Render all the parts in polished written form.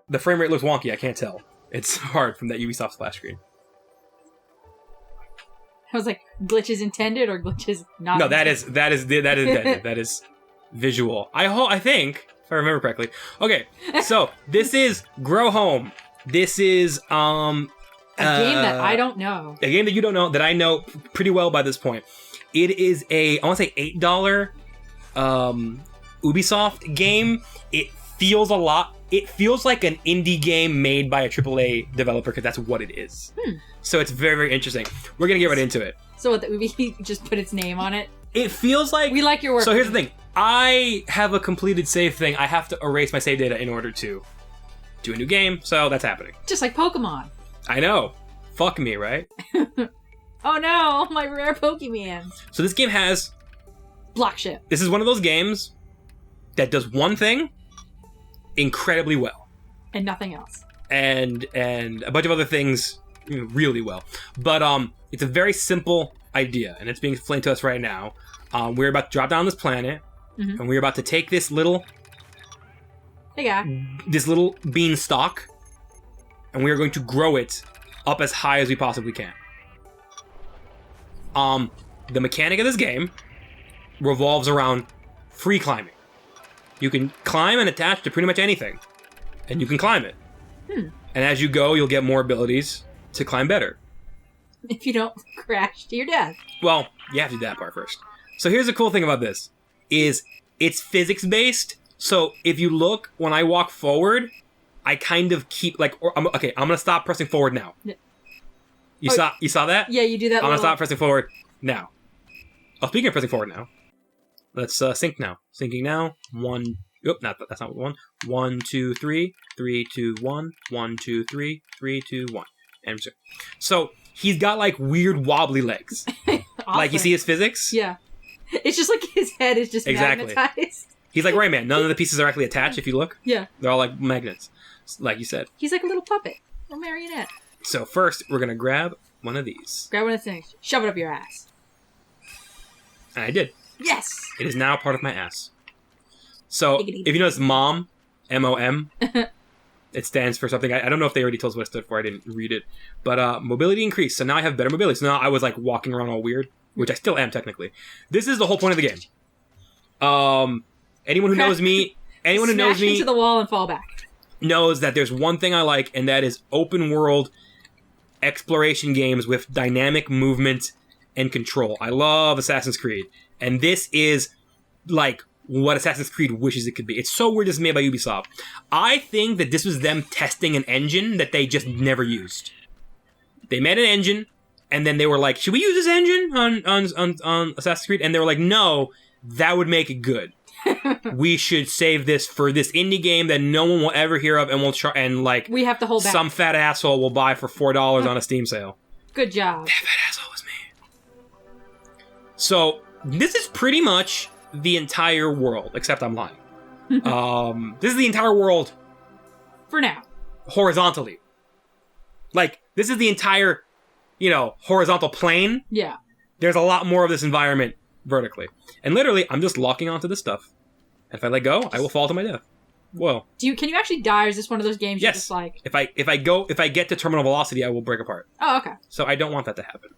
the frame rate looks wonky. I can't tell. It's hard from that Ubisoft splash screen. I was like, glitches intended or glitches not? No, intended? that is intended. That is visual. I think, if I remember correctly. Okay, so this is Grow Home. This is a game that I don't know. A game that you don't know, that I know pretty well by this point. It is I want to say $8 Ubisoft game. It feels like an indie game made by a AAA developer, because that's what it is. So it's very, very interesting. We're going to get right into it. So what, the Ubi just put its name on it? It feels like... We like your work. So here's the thing. I have a completed save thing. I have to erase my save data in order to do a new game, so that's happening. Just like Pokemon. I know. Fuck me, right? Oh no, my rare Pokemon. So this game has... Block ship. This is one of those games that does one thing incredibly well. And nothing else. And a bunch of other things really well. But it's a very simple idea, and it's being explained to us right now. We're about to drop down this planet, and we're about to take this little... Hey, guy. This little beanstalk, and we are going to grow it up as high as we possibly can. The mechanic of this game revolves around free climbing. You can climb and attach to pretty much anything, and you can climb it. And as you go, you'll get more abilities to climb better. If you don't crash to your death. Well, you have to do that part first. So here's the cool thing about this, is it's physics-based. So if you look, when I walk forward, I kind of keep, like... I'm going to stop pressing forward now. Yeah. You saw that? Yeah, you do that. I'm going to stop pressing forward now. Oh, speaking of pressing forward now, let's sync now. Syncing now. That's not one. 1, 2, 3. 3, 2, 1. 1, 2, 3. 3, 2, 1. And so he's got like weird wobbly legs. Awesome. Like you see his physics? Yeah. It's just like his head is just magnetized. He's like Rayman. None of the pieces are actually attached if you look. Yeah. They're all like magnets, like you said. He's like a little puppet. Or marionette. So first, we're going to grab one of these. Grab one of the things. Shove it up your ass. And I did. Yes! It is now part of my ass. So, if you notice MOM, M-O-M, it stands for something. I don't know if they already told us what it stood for. I didn't read it. But mobility increased. So now I have better mobility. So now I was like walking around all weird, which I still am technically. This is the whole point of the game. Anyone who knows me... Anyone who knows me... Smash into the wall and fall back. ...knows that there's one thing I like, and that is open world exploration games with dynamic movement and control. I love Assassin's Creed. And this is like what Assassin's Creed wishes it could be. It's so weird this is made by Ubisoft. I think that this was them testing an engine that they just never used. They made an engine, and then they were like, should we use this engine on Assassin's Creed? And they were like, no, that would make it good. We should save this for this indie game that no one will ever hear of, and we'll try, and like we have to hold back. Some fat asshole will buy for $4 on a Steam sale. Good job. That fat asshole was me. So this is pretty much the entire world, except I'm lying. This is the entire world for now, horizontally. Like this is the entire, horizontal plane. Yeah. There's a lot more of this environment vertically, and literally, I'm just locking onto this stuff. And if I let go, I will fall to my death. Whoa. Can you actually die, or is this one of those games yes. Just like... If I get to terminal velocity, I will break apart. Oh, okay. So I don't want that to happen.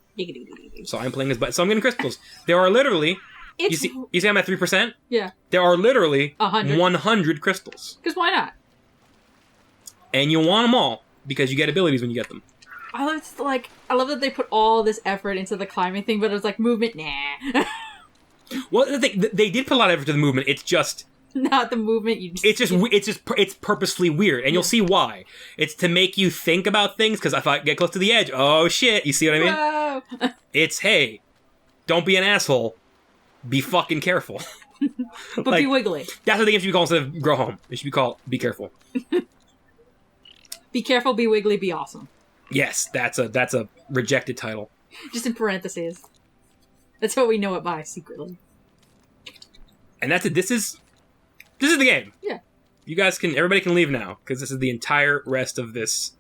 So I'm playing this, but so I'm getting crystals. There are literally... You see I'm at 3%? Yeah. There are literally 100. 100 crystals. Because why not? And you want them all, because you get abilities when you get them. I love that they put all this effort into the climbing thing, but it was like, movement, nah. Well, they did put a lot of effort to the movement. It's just not the movement. It's purposefully weird, and you'll see why. It's to make you think about things. Because if I get close to the edge, oh shit! You see what I mean? Whoa. It's hey, don't be an asshole. Be fucking careful. But be wiggly. That's what the game should be called instead of Grow Home. It should be called Be Careful. Be careful. Be wiggly. Be awesome. Yes, that's a rejected title. Just in parentheses. That's what we know it by secretly. And that's it. This is the game. Yeah. Everybody can leave now, because this is the entire rest of this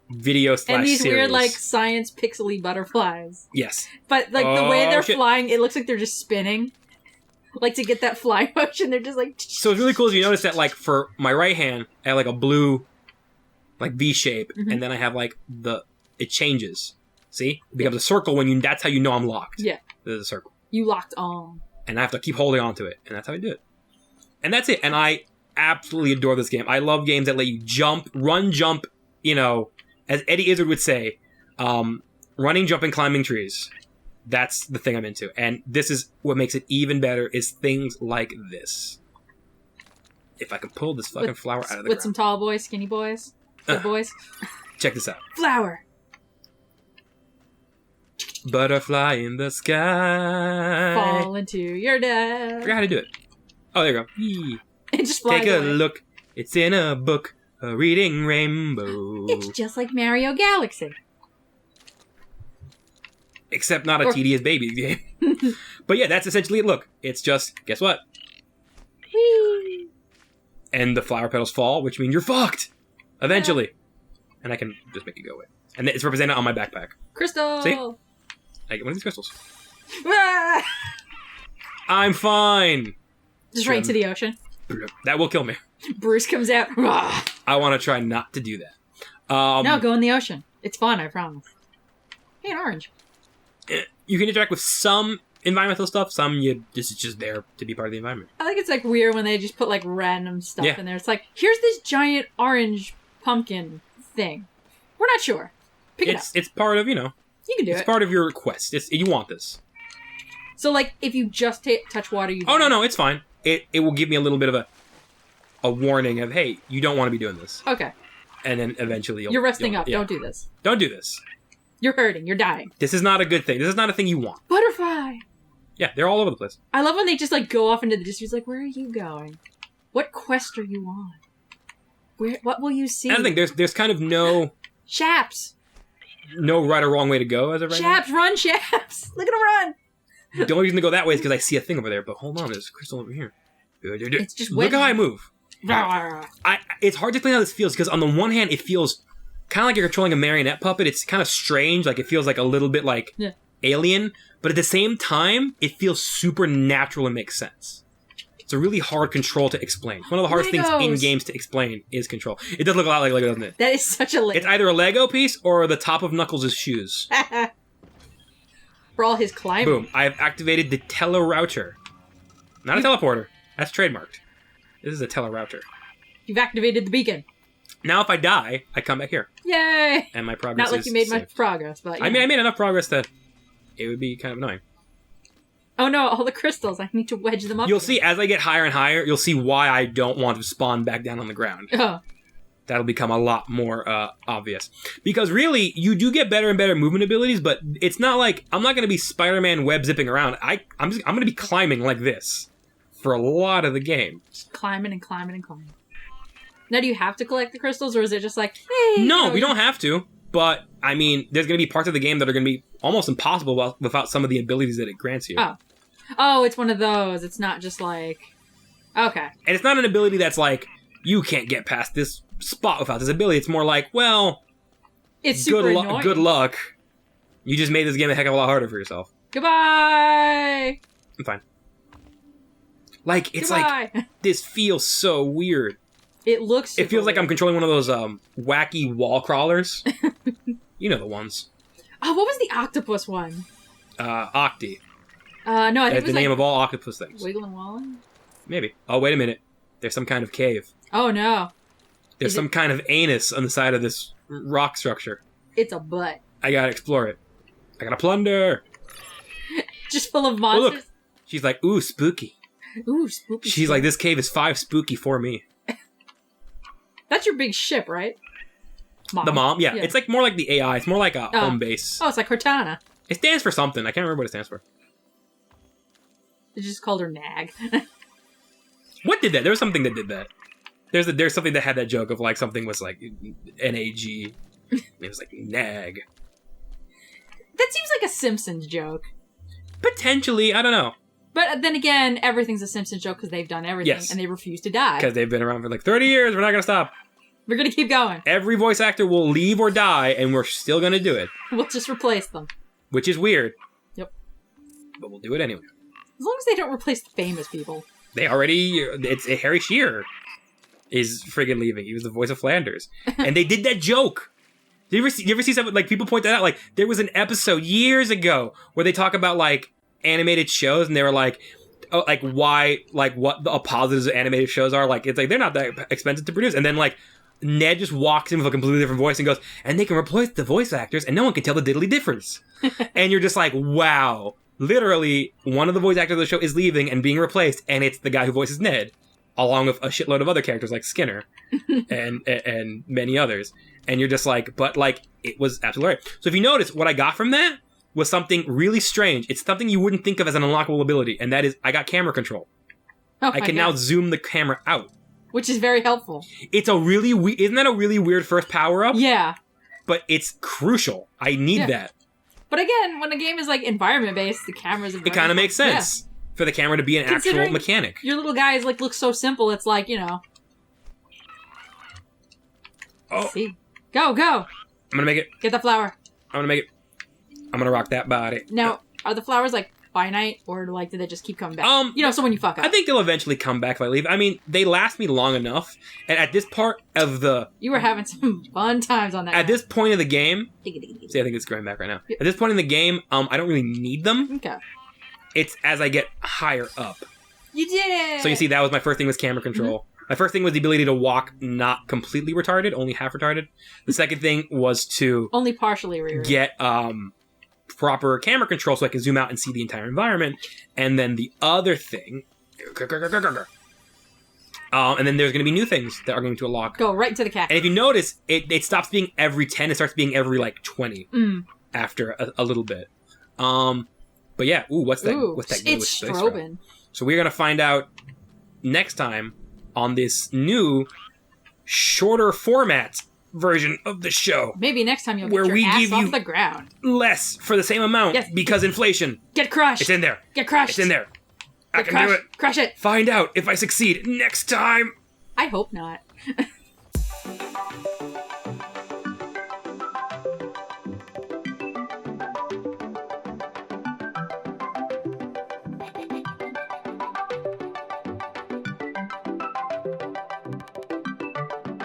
video / and these series. Weird, like, science pixely butterflies. Yes. But, like, the way they're flying, it looks like they're just spinning. Like, to get that flying motion, they're just like... So it's really cool if you notice that, like, for my right hand, I have, like, a blue like V shape, Mhm. and then I have like it changes. See, it becomes a circle when you. That's how you know I'm locked. Yeah. There's a circle, You locked on. and I have to keep holding on to it, and that's how I do it. And that's it. And I absolutely adore this game. I love games that let you run, jump. You know, as Eddie Izzard would say, running, jumping, climbing trees. That's the thing I'm into. And this is what makes it even better is things like this. If I can pull this fucking flower out of the With ground. some tall boys, skinny boys, good boys. Check this out. Flower. Butterfly in the sky. Fall into your I death. forgot how to do it. Oh, there you go. Yee. It just flies Take a away. look. It's in a book. A reading rainbow. It's just like Mario Galaxy. Except not a Or- tedious baby game. But yeah, that's essentially it. Look, it's just, guess what? Whee! And the flower petals fall, which means you're fucked. Eventually. And I can just make it go away. And it's represented on my backpack. Crystal. See? I get one of these crystals. Ah! I'm fine. Just right into the ocean. That will kill me. Bruce comes out. Ah! I want to try not to do that. No, go in the ocean. It's fun, I promise. Hey, an orange. You can interact with some environmental stuff. Some this is just there to be part of the environment. I think it's like weird when they just put like random stuff Yeah. in there. It's like, here's this giant orange pumpkin thing. We're not sure. Pick it up. It's part of You can do it's it. part of your quest. You want this. So like, if you just touch water, you. Oh die. no, it's fine. It will give me a little bit of a warning of, hey, you don't want to be doing this, Okay, and then eventually you're resting up. yeah. Don't do this. Don't do this. You're hurting. You're dying. This is not a good thing. This is not a thing you want. Butterfly. Yeah, they're all over the place. I love when they just like go off into the distance. Like, where are you going? What quest are you on? What will you see? And I think there's kind of no Shaps. right or wrong way to go as of right now. Shaps, run, Shaps. Look at him run. The only reason to go that way is because I see a thing over there. But hold on, there's a crystal over here. It's just Look how I move. Rawr. It's hard to explain how this feels because on the one hand, it feels kind of like you're controlling a marionette puppet. It's kind of strange. Like it feels like a little bit like Yeah. alien, but at the same time, it feels supernatural and makes sense. It's a really hard control to explain. One of the hardest things in Legos. games to explain is control. It does look a lot like Lego, doesn't it? That is such a It's either a Lego piece or the top of Knuckles' shoes. For all his climbing. Boom. I have activated the telerouter. Not a teleporter. That's trademarked. This is a telerouter. You've activated the beacon. Now if I die, I come back here. Yay! And my progress Not like is you made saved. much progress, but I mean, I made enough progress that it would be kind of annoying. oh no, all the crystals. I need to wedge them up. You'll again. see, as I get higher and higher, you'll see why I don't want to spawn back down on the ground. Oh, That'll become a lot more obvious. Because really, you do get better and better movement abilities, but it's not like, I'm not going to be Spider-Man web zipping around. I'm going to be climbing like this for a lot of the game. just climbing and climbing and climbing. Now, do you have to collect the crystals, or is it just like, hey? No, you we know, don't have to. But, I mean, there's going to be parts of the game that are going to be almost impossible without some of the abilities that it grants you. Oh. Oh, it's one of those. It's not just like, okay. And it's not an ability that's like, you can't get past this spot without this ability. It's more like, well, It's super annoying. good luck. You just made this game a heck of a lot harder for yourself. Goodbye. I'm fine. Like, it's like, Goodbye. this feels so weird. It looks. It feels super like I'm weird. controlling one of those wacky wall crawlers. You know the ones. Oh, what was the octopus one? Octi. No, I think That's it the was name like of all octopus things. Wiggle and Wallen. Maybe. Oh, wait a minute. There's some kind of cave. Oh no, There's Is some kind of anus on the side of this rock structure. it's a butt. I gotta explore it. I gotta plunder. Just full of Oh, monsters. look. She's like, ooh, spooky. Ooh, spooky. She's like, this cave is 5 spooky for me. That's your big ship, right? Mom. The mom? Yeah. It's like more like the AI. It's more like a home base. Oh, it's like Cortana. It stands for something. I can't remember what it stands for. They just called her Nag. What did that? There was something that did that. There's something that had that joke of like something was like NAG. It was like nag. That seems like a Simpsons joke. Potentially, I don't know. But then again, everything's a Simpsons joke because they've done everything Yes. and they refuse to die. Because they've been around for like 30 years. We're not gonna stop. We're gonna keep going. Every voice actor will leave or die, and we're still gonna do it. We'll just replace them. Which is weird. Yep. But we'll do it anyway. As long as they don't replace the famous people. They already... It's Harry Shearer. is friggin' leaving. He was the voice of Flanders. And they did that joke. You ever see something, like, people point that out? Like, there was an episode years ago where they talk about, like, animated shows, and they were like, oh, like, why, like, what the positives of animated shows are. Like, it's like, they're not that expensive to produce. And then, like, Ned just walks in with a completely different voice and goes, and they can replace the voice actors, and no one can tell the diddly difference. And you're just like, wow. Literally, one of the voice actors of the show is leaving and being replaced, and it's the guy who voices Ned, along with a shitload of other characters like Skinner and many others. And you're just like, but, like, it was absolutely right. So if you notice, what I got from that was something really strange. It's something you wouldn't think of as an unlockable ability, and that is, I got camera control. Oh, I can now zoom the camera out. Which is very helpful. It's a really isn't that a really weird first power-up? Yeah. But it's crucial. I need that. But again, when a game is, like, environment-based, the camera's It kind of makes sense for the camera to be an actual mechanic. Your little guys, like, look so simple, it's like, you know. Oh. See. Go, go! I'm gonna make it. Get the flower. I'm gonna make it. I'm gonna rock that body. Now, are the flowers, like, finite, or, like, do they just keep coming back? You know, so when you fuck up. I think they'll eventually come back if I leave. I mean, they last me long enough, and at this part of the... You were having some fun times on that. At this point of the game... See, I think it's going back right now. At this point in the game, I don't really need them. Okay. It's as I get higher up. You did it! So you see, that was my first thing was camera control. Mm-hmm. My first thing was the ability to walk not completely retarded, only half retarded. The second thing was to... Only partially retarded. Get, proper camera control so I can zoom out and see the entire environment. And then the other thing... and then there's going to be new things that are going to unlock. Go right into the cat. And if you notice, it stops being every 10, it starts being every, like, 20 after a little bit. But yeah, what's that? Ooh, what's that? It's strobing. So we're going to find out next time on this new, shorter format version of the show. Maybe next time you'll get your ass off the ground. Less for the same amount because inflation. Get crushed. It's in there. Get crushed. It's in there. I can do it. Crush it. Find out if I succeed next time. I hope not.